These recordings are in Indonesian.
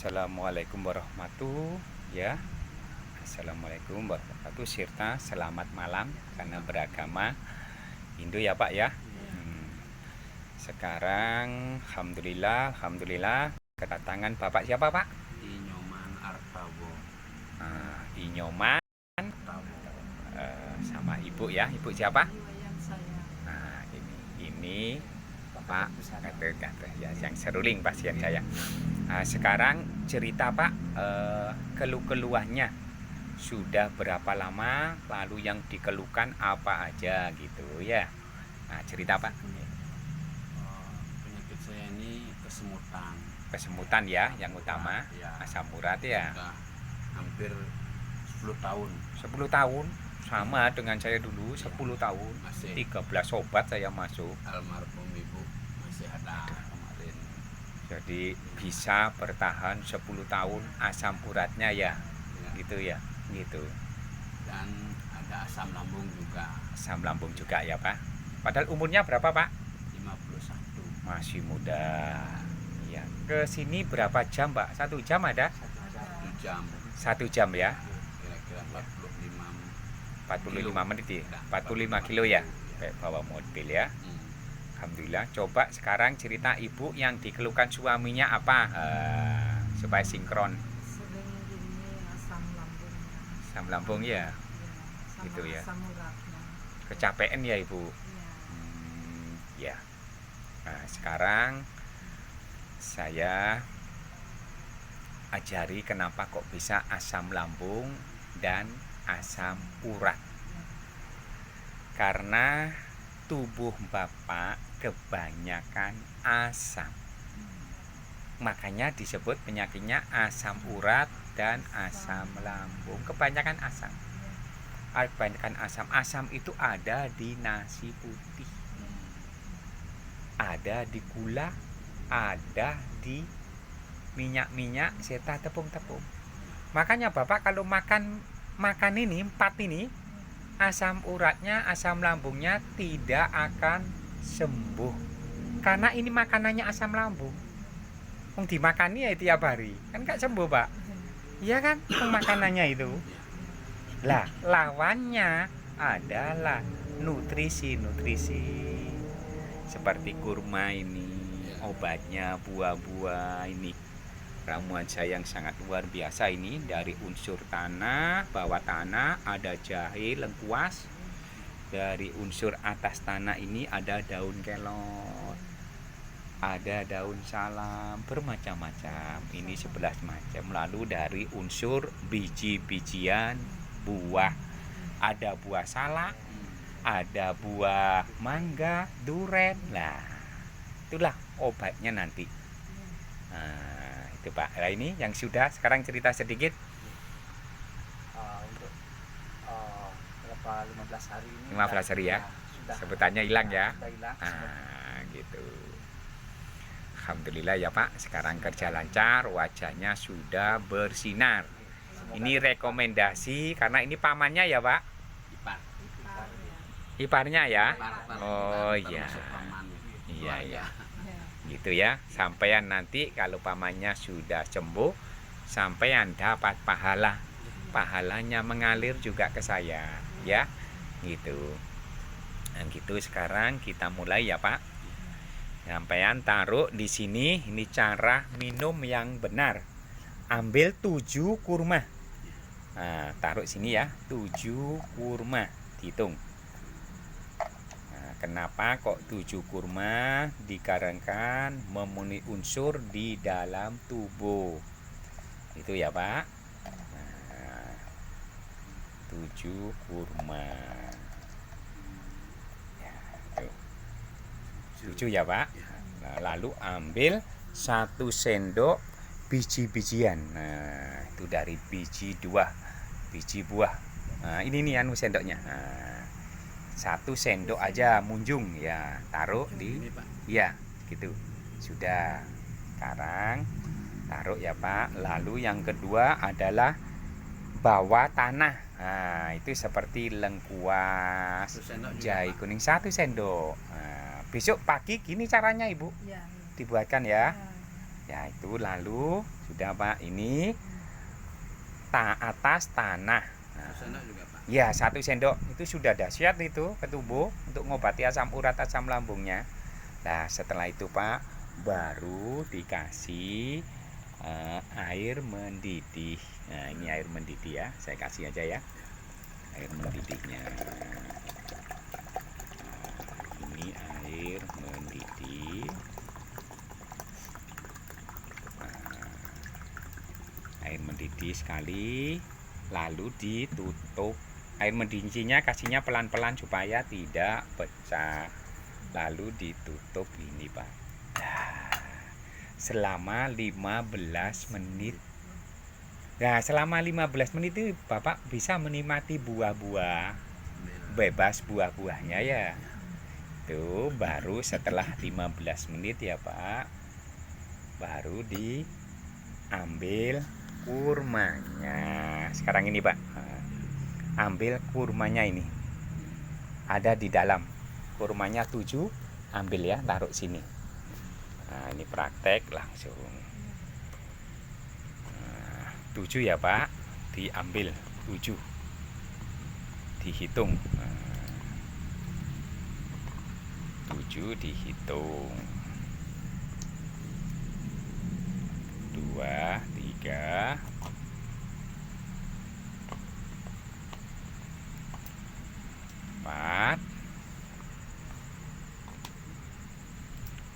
Assalamualaikum warahmatullahi ya. Assalamualaikum warahmatullahi serta selamat malam karena beragama Hindu ya Pak ya. Sekarang alhamdulillah kedatangan Bapak siapa Pak? Inyoman Artabo. Inyoman sama Ibu ya. Ibu siapa? Nah, ini Pak kata ya, yang seruling pasien saya. Sekarang cerita Pak, keluh-keluhannya sudah berapa lama, lalu yang dikeluhkan apa aja gitu ya. Nah, cerita Pak. Penyakit saya ini kesemutan. Kesemutan ya, yang utama Ya. asam urat ya. Sudah hampir 10 tahun. 10 tahun sama dengan saya dulu, 10 tahun. Masih 13 obat saya masuk. almarhum ibu masih ada kemarin. Jadi bisa bertahan 10 tahun asam uratnya ya. Ya. Gitu ya. Gitu. Dan ada asam lambung juga. Asam lambung juga ya Pak. Padahal umurnya berapa Pak? 51. Masih muda. Ya. Ke sini berapa jam Pak? 1 jam ada? 1 jam. 1 jam ya. Kira-kira 45 menit ya. 45 kilo ya. Kayak bawa mobil ya. Alhamdulillah. Coba sekarang cerita Ibu yang dikeluhkan suaminya apa? Supaya sinkron. Sering ini asam lambungnya. Asam lambung ya. Sama Gitu ya. asam uratnya. Kecapean ya Ibu. Ya. Nah, sekarang saya ajari kenapa kok bisa asam lambung dan asam urat. Karena tubuh Bapak kebanyakan asam. Makanya disebut penyakitnya asam urat dan asam lambung. Kebanyakan asam. Kebanyakan asam. Asam itu ada di nasi putih. Ada di gula, ada di minyak-minyak serta tepung-tepung. Makanya Bapak kalau makan ini 4 ini, asam uratnya, asam lambungnya tidak akan sembuh. Karena ini makanannya asam lambung. Dimakani ya tiap hari. Kan gak sembuh, Pak. Iya kan? Makanannya itu. Lah, lawannya adalah nutrisi. Seperti kurma ini, obatnya, buah-buah ini. Ramuan saya yang sangat luar biasa ini dari unsur tanah, bawah tanah ada jahe, lengkuas. Dari unsur atas tanah ini ada daun kelor, ada daun salam, bermacam-macam. Ini 11 macam. Lalu dari unsur biji-bijian, buah, ada buah salak, ada buah mangga, duren. Nah, itulah obatnya nanti. Nah, itu Pak. Nah, ini yang sudah. Sekarang cerita sedikit. Untuk berapa 15 hari ini 15 hari ya. Sudah Sebutannya hilang ya. Sudah hilang. Nah, gitu. Alhamdulillah ya Pak. Sekarang kerja lancar, wajahnya sudah bersinar. Ini rekomendasi karena ini pamannya ya Pak. Iparnya ya. Oh iya. Iya. Gitu ya. Sampean nanti kalau pamannya sudah sembuh, sampean dapat pahala. Pahalanya mengalir juga ke saya, ya. Gitu. Dan gitu sekarang kita mulai ya, Pak. Sampean taruh di sini, ini cara minum yang benar. Ambil 7 kurma. Nah, taruh sini ya, 7 kurma. Dihitung. Kenapa kok 7 kurma? Dikarenakan memenuhi unsur di dalam tubuh. Itu ya Pak. Nah, 7 kurma. Ya, 7 ya Pak. Nah, lalu ambil 1 sendok biji-bijian. Nah, itu dari biji buah. Nah, ini nih sendoknya. Nah, 1 sendok aja munjung ya, taruh di ya gitu. Sudah. Sekarang taruh ya Pak. Lalu yang kedua adalah bawah tanah. Nah, itu seperti lengkuas, jahe kuning 1 sendok. Nah, besok pagi gini caranya Ibu. Dibuatkan ya. Ya itu lalu sudah Pak, ini atas tanah. Nah, Sendok juga Pak. ya 1 sendok itu sudah dahsyat itu ke tubuh untuk ngobati asam urat, asam lambungnya. Nah setelah itu Pak baru dikasih air mendidih. Nah ini air mendidih ya, saya kasih aja ya air mendidihnya. Nah, ini air mendidih. Air mendidih sekali, lalu ditutup. Air mendidihnya kasihnya pelan-pelan supaya tidak pecah, lalu ditutup ini Pak. Nah, selama 15 menit. Nah selama 15 menit itu Bapak bisa menikmati buah-buah bebas, buah-buahnya ya. Itu baru setelah 15 menit ya Pak, baru diambil kurmanya. Sekarang ini Pak, ambil kurmanya ini, ada di dalam kurmanya 7, ambil ya, taruh sini. Nah ini praktek langsung. Nah, 7 ya Pak, diambil 7, dihitung. Nah, 7 dihitung, 2, 3, 4,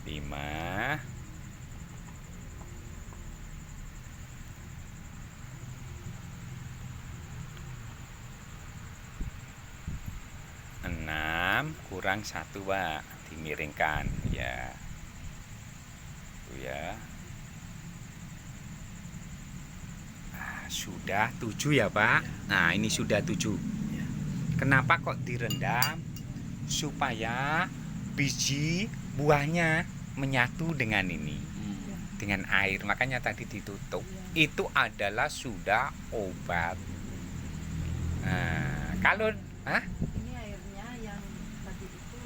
5, 6, kurang 1 Pak, dimiringkan ya. Tuh ya. Sudah 7 ya Pak. Nah ini sudah 7. Kenapa kok direndam? Supaya biji buahnya menyatu dengan ini, dengan air. Makanya tadi ditutup. Itu adalah sudah obat. Nah kalau Ini airnya yang tadi itu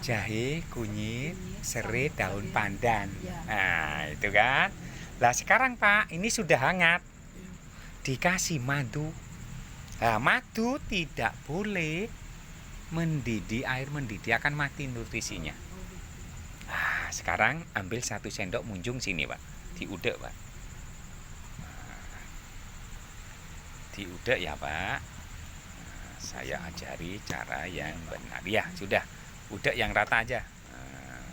jahe, kunyit, serai, daun serai. pandan. Ya. Nah itu kan. Lah sekarang Pak, ini sudah hangat, dikasih madu. Nah, madu tidak boleh mendidih, air mendidih akan mati nutrisinya. Nah, sekarang ambil 1 sendok munjung sini Pak, diudek Pak. Nah, diudek ya Pak. Nah, saya ajari cara yang benar. Ya sudah, udek yang rata aja. Nah,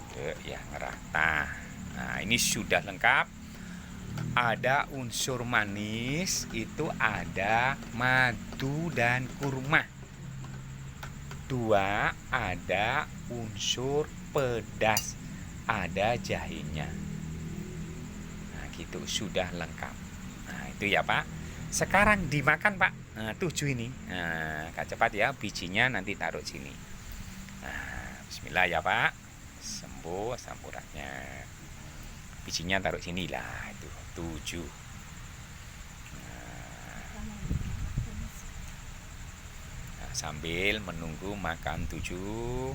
udek yang rata. Nah ini sudah lengkap. Ada unsur manis, itu ada madu dan kurma. 2, ada unsur pedas, ada jahenya. Nah gitu, sudah lengkap. Nah itu ya Pak. Sekarang dimakan Pak. Nah, 7 ini. Nah, agak cepat ya, bijinya nanti taruh sini. Nah, bismillah ya Pak. Sembuh asam uratnya. Bijinya taruh sini lah, itu 7. Nah, sambil menunggu makan 7,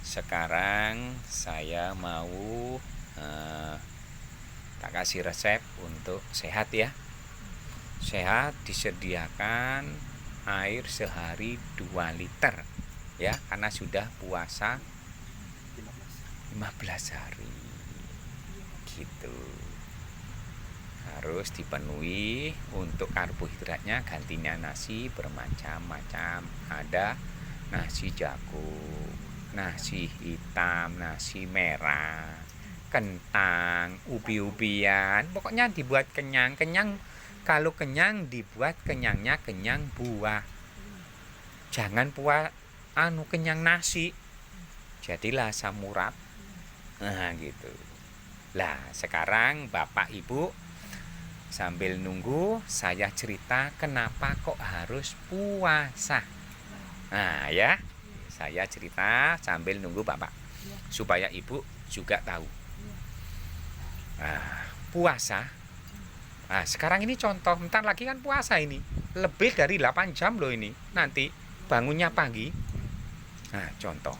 sekarang saya mau tak kasih resep untuk sehat ya. Sehat disediakan air sehari 2 liter ya, karena sudah puasa 15 hari. Gitu. Harus dipenuhi. Untuk karbohidratnya gantinya nasi bermacam-macam. Ada nasi jagung, nasi hitam, nasi merah, kentang, ubi-ubian. Pokoknya dibuat kenyang. Kalau kenyang dibuat kenyangnya kenyang buah. Jangan kenyang nasi. Jadilah asam urat. Nah gitu. Lah sekarang Bapak Ibu sambil nunggu saya cerita kenapa kok harus puasa. Nah ya, saya cerita sambil nunggu Bapak supaya Ibu juga tahu. Nah, puasa. Nah, sekarang ini contoh, bentar lagi kan puasa ini. Lebih dari 8 jam loh ini. Nanti bangunnya pagi. Nah, contoh.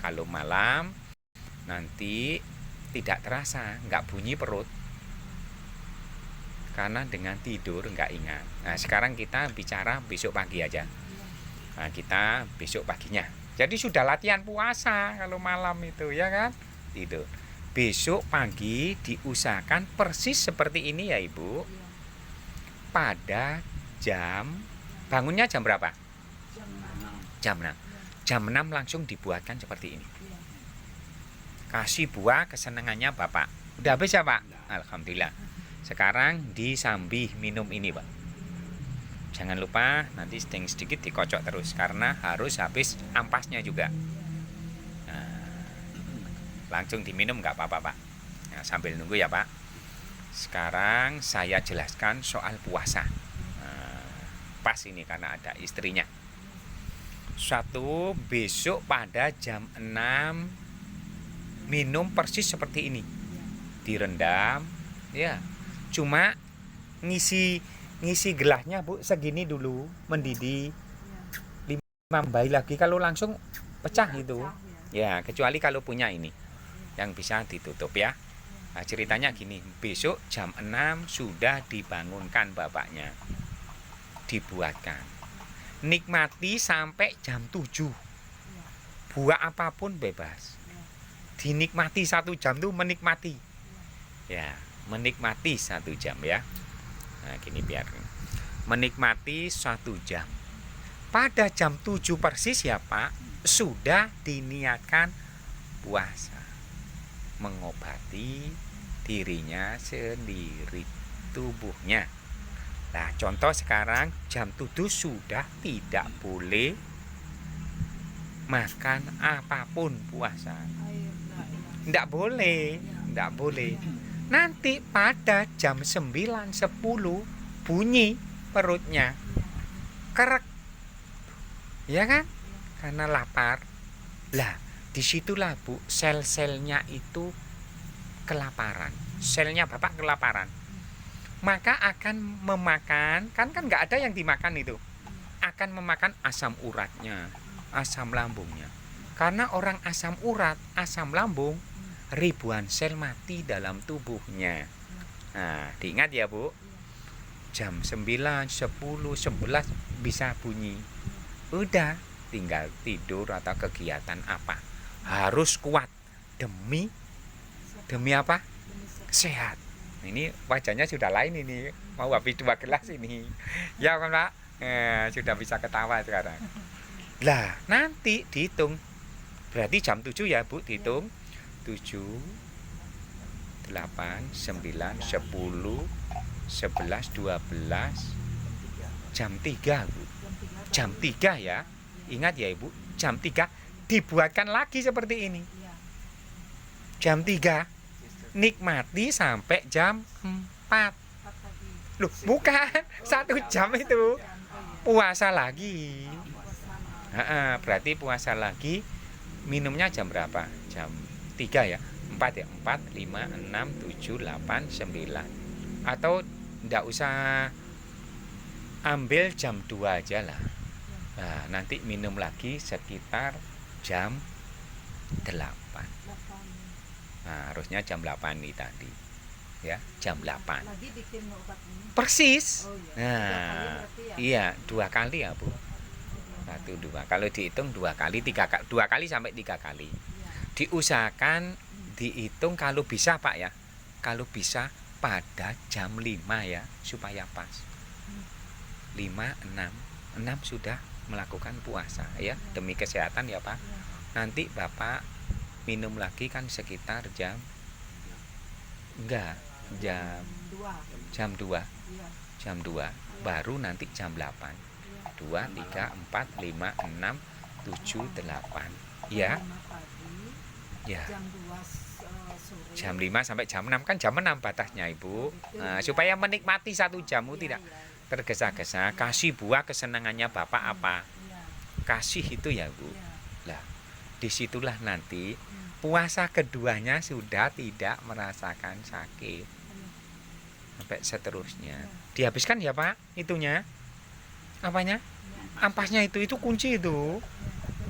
Kalau malam nanti tidak terasa, nggak bunyi perut. Karena dengan tidur nggak ingat. Nah sekarang kita bicara besok pagi aja. Nah, kita besok paginya. Jadi sudah latihan puasa kalau malam itu ya kan? Tidur. Besok pagi diusahakan persis seperti ini ya Ibu. Pada bangunnya jam berapa? Jam 6. Jam 6. Jam 6 langsung dibuatkan seperti ini. Kasih buah kesenangannya Bapak. Udah habis ya Pak? Alhamdulillah. Sekarang disambi minum ini Pak. Jangan lupa nanti sedikit dikocok terus karena harus habis ampasnya juga. Nah, langsung diminum nggak apa-apa Pak. Nah, sambil nunggu ya Pak. Sekarang saya jelaskan soal puasa. Nah, pas ini karena ada istrinya. Satu, besok pada jam 6 minum persis seperti ini. Direndam ya. Cuma ngisi gelasnya Bu segini dulu mendidih. 5 bayi lagi kalau langsung pecah itu. Ya, kecuali kalau punya ini yang bisa ditutup ya. Nah, ceritanya gini, besok jam 6 sudah dibangunkan bapaknya. Dibuatkan. Nikmati sampai jam 7. Buah apapun bebas. Dinikmati 1 jam tuh menikmati. Ya, menikmati 1 jam ya. Nah, gini biar menikmati 1 jam. Pada jam 7 persis ya Pak, sudah diniatkan puasa. Mengobati dirinya sendiri, tubuhnya. Nah, contoh sekarang jam 7 sudah tidak boleh makan apapun puasa. Tidak boleh, tidak boleh. Nanti pada jam 9, 10 bunyi perutnya kerek. Ya kan? Karena lapar. Lah, disitulah Bu, sel-selnya itu kelaparan. Selnya Bapak kelaparan. Maka akan memakan, kan nggak ada yang dimakan itu. Akan memakan asam uratnya, asam lambungnya. Karena orang asam urat, asam lambung, ribuan sel mati dalam tubuhnya. Nah, diingat ya Bu. Jam 9, 10, 11 bisa bunyi. Udah, tinggal tidur atau kegiatan apa. Harus kuat demi apa? Sehat. Ini wajahnya sudah lain ini. Mau habis 2 gelas ini. Ya kan Pak? Sudah bisa ketawa sekarang. Lah, nanti dihitung. Berarti jam 7 ya Bu, dihitung. 7, 8, 9, 10, 11, 12, jam 3 Bu. Jam 3 ya. Ingat ya Ibu, jam 3 dibuatkan lagi seperti ini. Jam 3 nikmati sampai jam 4. Loh, bukan 1 jam itu. Puasa lagi. Berarti puasa lagi. Minumnya jam berapa? Jam 3 ya, 4 ya, 4, 5, 6, 7, 8, 9. Atau enggak usah ambil jam 2 aja lah. Nah, nanti minum lagi sekitar jam 8. Nah, harusnya jam 8 nih tadi. Ya, jam 8. Lagi bikin obat ini. Persis. Oh, iya. Nah, 2 kali berarti ya? iya, 2 kali ya, Bu. 1, 2. Kalau dihitung 2 kali, 3 kali, 2 kali sampai 3 kali. Diusahakan dihitung kalau bisa Pak ya. Kalau bisa pada jam 5 ya, supaya pas. 5, 6 sudah melakukan puasa ya, demi kesehatan ya Pak. Nanti Bapak minum lagi kan sekitar jam jam 2. Jam 2 baru nanti jam 8. 2, 3, 4, 5, 6, 7, 8 ya. Ya. Jam 5 sampai jam 6 kan jam 6 batasnya Ibu. Nah, supaya menikmati 1 jam tidak tergesa-gesa. Kasih buah kesenangannya Bapak apa? Kasih itu ya Bu. Lah, disitulah nanti puasa keduanya sudah tidak merasakan sakit. Sampai seterusnya. Dihabiskan ya Pak itunya. Apanya? Ampasnya itu kunci itu.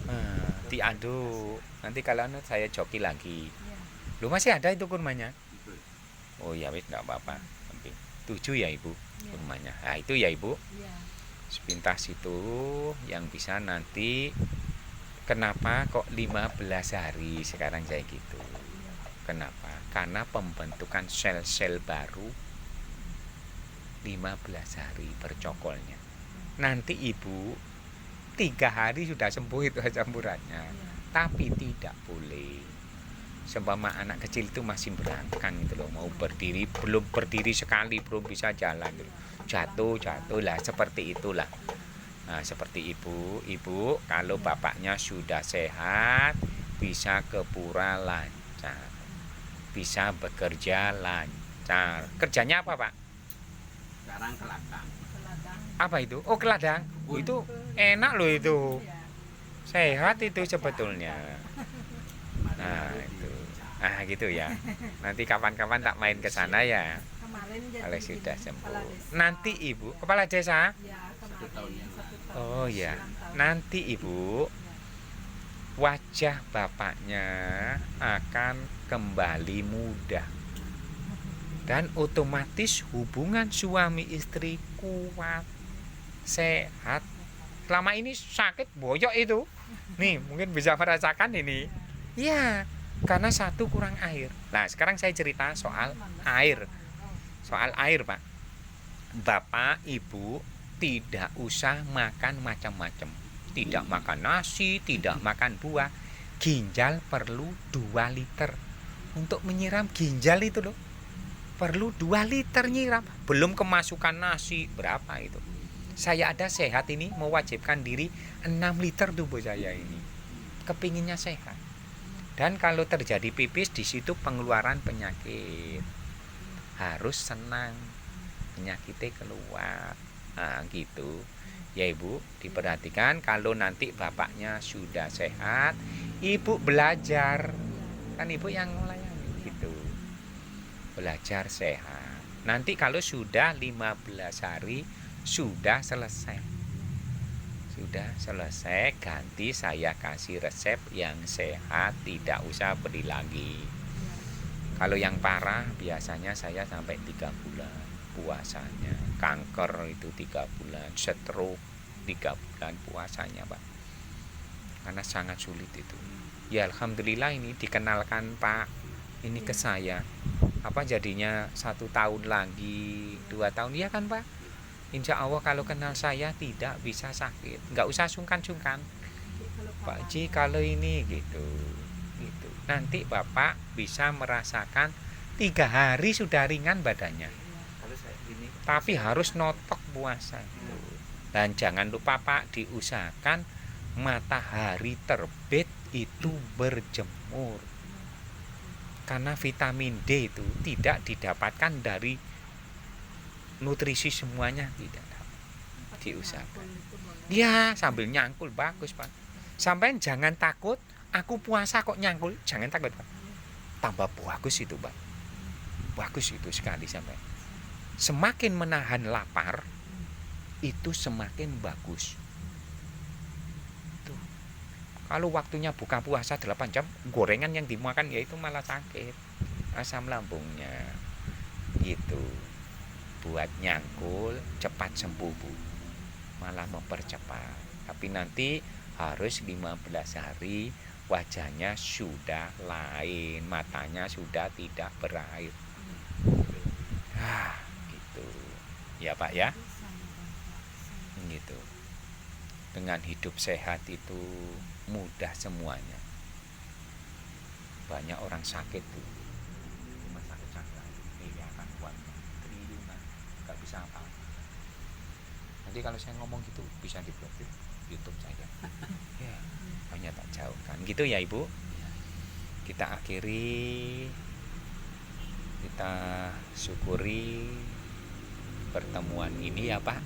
Nah, diaduk. Nanti kalau saya joki lagi. Iya. Lu masih ada itu kurmanya? Itu. Oh ya wis enggak apa-apa. Sampai 7 ya Ibu Iya. kurmanya. Nah, itu ya Ibu. Iya. Sepintas itu yang bisa nanti kenapa kok 15 hari sekarang saya gitu. Kenapa? Karena pembentukan sel-sel baru 15 hari bercokolnya. Nanti Ibu 3 hari sudah sembuh itu campurannya. Tapi tidak boleh. Seumpama anak kecil itu masih berangkang gitu loh, mau berdiri, belum berdiri sekali, belum bisa jalan gitu. Jatuh lah, seperti itulah. Nah, seperti ibu kalau bapaknya sudah sehat, bisa ke pura lancar, bisa bekerja lancar. Kerjanya apa Pak? Sekarang ke ladang. Seladang. Apa itu? Oh, ke ladang. Oh, itu enak loh itu. Iya. Sehat itu sebetulnya. Kemarin Nah, aku itu. di- Ah, gitu ya. Nanti kapan-kapan tak main ke sana ya. Kemarin jadi Kalau bikin sudah kepala sembuh. desa. Nanti Ibu, kepala desa. Ya, Satu tahun yang lalu. Oh ya. ulang tahun. Nanti Ibu, wajah bapaknya akan kembali muda. Dan otomatis hubungan suami istri kuat, sehat. Selama ini sakit boyok itu. Nih, mungkin bisa merasakan ini. Ya, karena satu kurang air. Nah, sekarang saya cerita soal air. Soal air, Pak. Bapak, Ibu tidak usah makan macam-macam. Tidak makan nasi, tidak makan buah. Ginjal perlu 2 liter. Untuk menyiram ginjal itu loh. Perlu 2 liter nyiram. Belum kemasukan nasi, berapa itu. Saya ada sehat ini mewajibkan diri 6 liter tubuh saya ini. Kepinginnya sehat. Dan kalau terjadi pipis di situ pengeluaran penyakit. Harus senang. Penyakitnya keluar. Nah, gitu. Ya Ibu, diperhatikan kalau nanti bapaknya sudah sehat, Ibu belajar. Kan Ibu yang melayani gitu. Belajar sehat. Nanti kalau sudah 15 hari sudah selesai. Sudah selesai, ganti saya kasih resep yang sehat, tidak usah beli lagi. Kalau yang parah biasanya saya sampai 3 bulan puasanya. Kanker itu 3 bulan, stroke 3 bulan puasanya Pak. Karena sangat sulit itu. Ya Alhamdulillah ini dikenalkan Pak ini ke saya. Apa jadinya 1 tahun lagi, 2 tahun, ya kan Pak? Insya Allah kalau kenal saya tidak bisa sakit. Nggak usah sungkan-sungkan. Pak Ji kalau ini gitu. Nanti Bapak bisa merasakan 3 hari sudah ringan badannya. Kalau saya gini, Tapi harus notok puasa. Dan jangan lupa Pak, diusahakan matahari terbit itu berjemur. Karena vitamin D itu tidak didapatkan dari nutrisi semuanya, tidak dapat. Diusahakan. Ya, sambil nyangkul bagus Pak. Sampai jangan takut, aku puasa kok nyangkul, jangan takut Pak. Tambah bagus itu Pak. Bagus itu sekali sampai. Semakin menahan lapar, itu semakin bagus. Tuh. Kalau waktunya buka puasa 8 jam, gorengan yang dimakan yaitu malah sakit. Asam lambungnya. Gitu. Buat nyangkul cepat sembuh Bu. Malah mempercepat. Tapi nanti harus 15 hari wajahnya sudah lain, matanya sudah tidak berair. Gitu. Ya Pak ya. Gitu. Dengan hidup sehat itu mudah semuanya. Banyak orang sakit tuh. Cuma sakit-sakit miliaran uang triliunan, nggak bisa apa-apa. Nanti kalau saya ngomong gitu bisa diblokir YouTube saya. Ya, hanya tak jauh kan. Gitu ya Ibu. Kita akhiri, kita syukuri pertemuan ini ya Pak.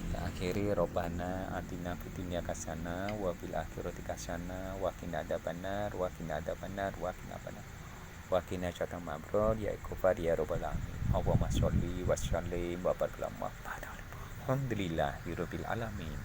Kita akhiri Robbana atina fid dunya hasanah wa fil akhirati hasanah wa qina adzabannar wa qina adzabannar wa qina adzabannar wa qina syaitan mabrur ya ighfar ya rabbal alamin. Allahumma sholli wa sallim wa barik alhamdulillahirabbil alamin.